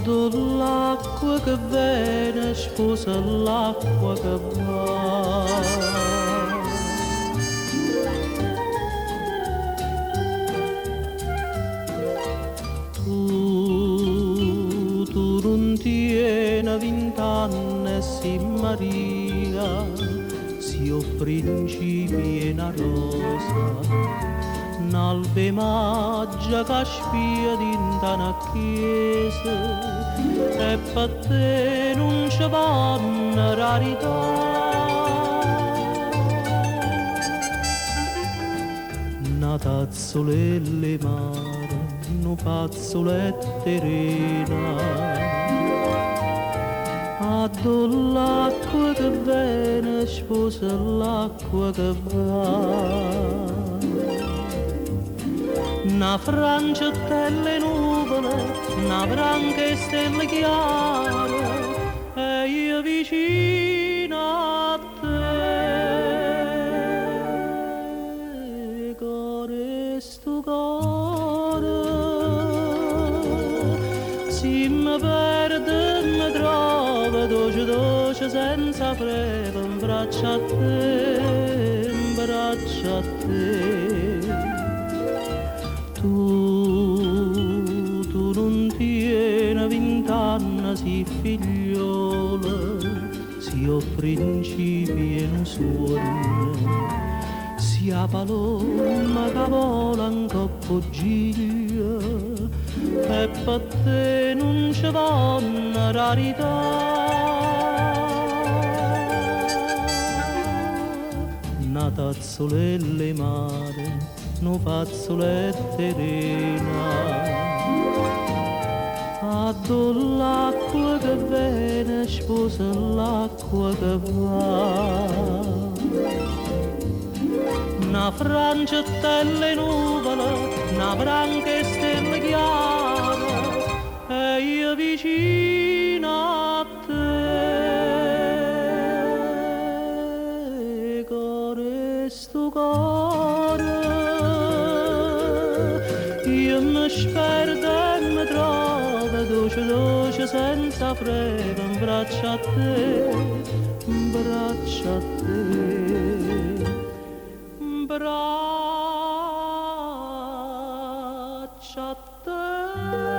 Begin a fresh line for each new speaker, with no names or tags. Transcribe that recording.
l'acqua che viene sposa l'acqua che va. Tu non tieni 20 anni e si Maria, si o principi e una rosa. N'albe maggia che spia dinta una chiesa e per te non ci vanno rarità. Una tazzolelle mare, un fazzoletto terrena, addo l'acqua che viene sposa l'acqua che va. Una Francia delle nuvole, una branca e stelle chiare, e io vicino a te, core sto core, si mi perde mi trova dolce senza freno, in braccio a te, in braccio a te. Tu non tieni 20 anni, si figliola, si o principi e un sogno, si a paloma che vola in coppo giglia, e per te non ci vanno rarità. Una tazzolelle mare, no fazzoletto terrena, addo l'acqua che viene sposa l'acqua che va. Una Francia delle nuvole, una branca e stelle chiare, e io vicino a te, core sto core. Io mi sperdo e mi trovo dolce senza freno, in braccio a te, in braccio a te, in braccio a te.